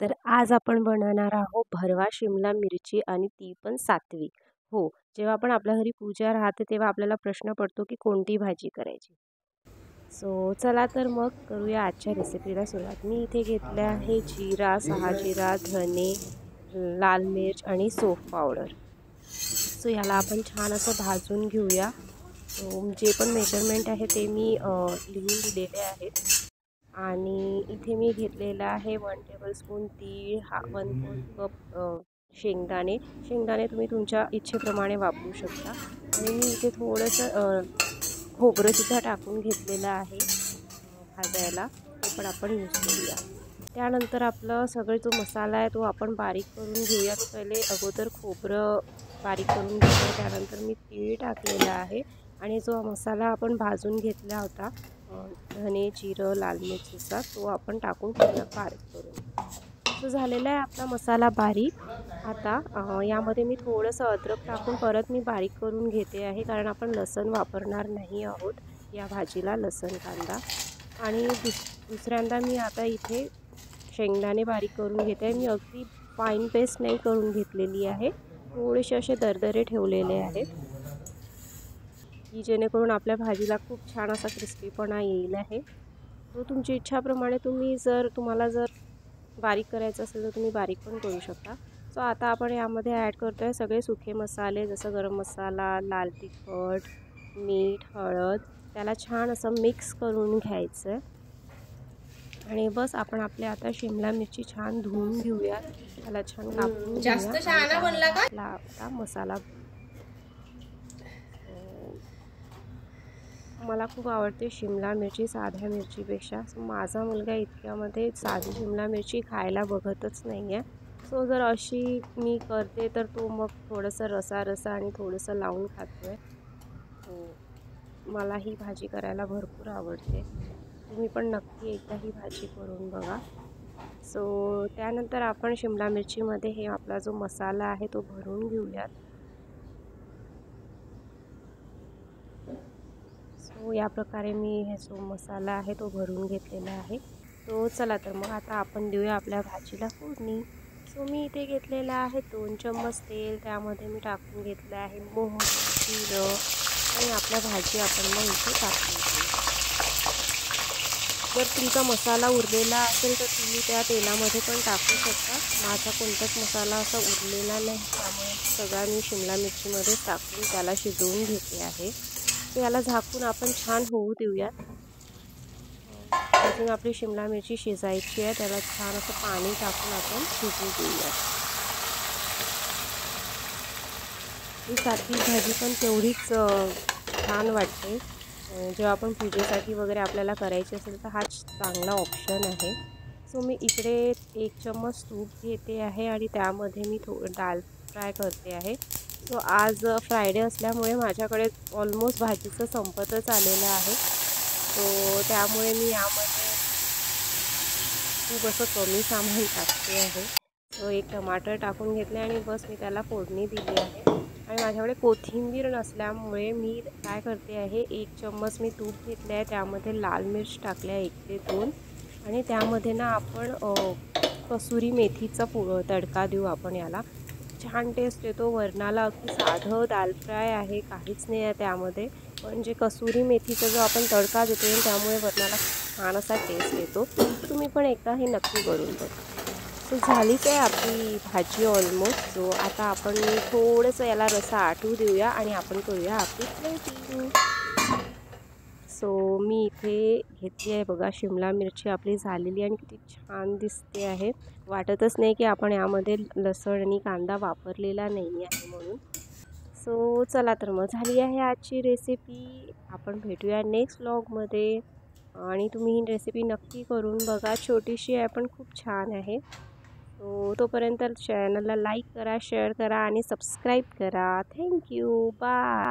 तर आज आपण बनवणार आहोत भरवा शिमला मिरची आणि ती पण सात्विक। हो, जेव्हा आपण आपल्या घरी पूजा राहते तेव्हा आपल्याला प्रश्न पडतो की कोणती भाजी करायची। चला तर मग करूया आजच्या रेसिपीला सुरुवात। मी इथे घेतले आहे जिरा, 6 जिरा, धने, लाल मिर्च आणि सौंफ पावडर। याला आपण छान असं भाजून घेऊया। जे पण मेजरमेंट आहे ते मी लिहून दिलेले आहेत। आणि इथे मी घेतलेला आहे 1 टेबलस्पून तीळ, 1/4 कप शेंगदाणे तुम्ही तुमच्या इच्छेप्रमाणे वापरू शकता। आणि मी इथे थोडंसं खोबरं सुद्धा टाकून घेतलेलं आहे भाजायला, ते पण आपण यूज करूया। त्यानंतर आपलं सगळे जो मसाला आहे तो आपण बारीक करून घेऊया। मी पहिले अगोदर खोबरं बारीक करून घेतलं, त्यानंतर मी तीळ टाकलेला आहे आणि जो मसाला आपण भाजून घेतला होता धने, जिरं, लाल मिरचीचा, तो आपण टाकून पूर्ण बारीक करून झालेला आहे आपला मसाला बारीक। आता यामध्ये मी थोडंसं अद्रक टाकून परत मी बारीक करून घेते आहे, कारण आपण लसण वापरणार नाही आहोत या भाजीला, लसण कांदा। आणि दुसऱ्यांदा मी आता इथे शेंगदाणे बारीक करून घेते आहे। मी अगदी फाईन पेस्ट नाही करून घेतलेली आहे, थोडेसे असे दरदरे ठेवलेले आहेत की जेणेकरून आपल्या भाजीला खूप छान असा क्रिस्पीपणा येईल आहे। तुमची इच्छाप्रमाणे तुम्हाला जर बारीक करायचं असेल तर तुम्ही बारीक पण करू शकता। आता आपण यामध्ये ॲड करतो आहे सगळे सुखे मसाले, जसं गरम मसाला, लाल तिखट, मीठ, हळद। त्याला छान असं मिक्स करून घ्यायचं आणि बस आपण आता शिमला मिरची छान धुवून घेऊया, त्याला छान कापून घेऊया। आता मसाला मला खूप आवडते शिमला मिरची साध्या मिरचीपेक्षा। माझा मुलगा इतक्यामध्ये साधी शिमला मिरची खायला बघतच नाही आहे। जर अशी मी करते तर तो मग थोडंसं रसा आणि थोडंसं लावून खातो आहे। मला ही भाजी करायला भरपूर आवडते, तुम्ही पण नक्की एकदा ही भाजी करून बघा। त्यानंतर आपण शिमला मिरचीमध्ये हे आपला जो मसाला आहे तो भरून घेऊयात। या प्रकारे मी हे जो मसाला आहे तो भरून घेतलेला आहे। चला तर मग आता आपण देऊया आपल्या भाजीला फोडणी। मी इथे घेतलेला आहे 2 चम्मच तेल, त्यामध्ये मी टाकून घेतलं आहे मोहरी, जिरं आणि आपल्या भाजी आपण मग इथे टाकून घेऊ। जर तुमचा मसाला उरलेला असेल तर तुम्ही त्या तेलामध्ये पण टाकू शकता। माझा कोणताच मसाला असा उरलेला नाही, त्यामुळे सगळा मी शिमला मिरचीमध्ये टाकून त्याला शिजवून घेते आहे। याला झाकून आपण छान होऊ देऊयात। अजून आपली शिमला मिरची शिजायची आहे, त्याला छान असं पाणी टाकून आपण शिजू देऊयात। ही सात्विक भाजी पण तेवढीच छान वाटते। जेव्हा आपण पूजेसाठी वगैरे आपल्याला करायची असेल तर हा चांगला ऑप्शन आहे। मी इकडे 1 चम्मच तूप घेते आहे आणि त्यामध्ये मी दाल फ्राय करते आहे। आज फ्रायडे असल्यामुळे माझ्याकडे ऑलमोस्ट भाजीचं संपतच आलेलं आहे। त्यामुळे मी यामध्ये खूप असं कमी सामान टाकते आहे। 1 टमाटर टाकून घेतले आणि बस मी त्याला फोडणी दिली आहे। आणि माझ्याकडे कोथिंबीर नसल्यामुळे मी काय करते आहे, 1 चम्मच मी तूप घेतले आहे, त्यामध्ये लाल मिर्च टाकल्या 1 ते 2 आणि त्यामध्ये ना आपण कसुरी मेथीचा तडका देऊ आपण याला। छान टेस्ट येतो वरणाला। अगदी साधं दाल फ्राय आहे, काहीच नाही आहे त्यामध्ये, पण जे कसुरी मेथीचा जो आपण तडका देतो त्यामुळे वरणाला छान असा टेस्ट येतो। तुम्ही पण एकदा हे नक्की करून बघा। झालीच आहे आपली भाजी ऑलमोस्ट। आता आपण थोडंसं याला रसा आटू देऊया आणि आपण करूया आपली प्लेटिंग। मी इथे घेतली आहे बघा शिमला मिरची आपली झालेली आणि किती छान दिसते आहे, वाटतच नाही की आपण यामध्ये लसण आणि कांदा वापरलेला नाही आहे म्हणून। चला तर मग झाली आहे आजची रेसिपी। आपण भेटूया नेक्स्ट व्लॉगमध्ये आणि तुम्ही ही रेसिपी नक्की करून बघा, छोटीशी आहे पण खूप छान आहे। तोपर्यंत चॅनलला लाईक करा, शेअर करा आणि सबस्क्राईब करा। Thank you, bye.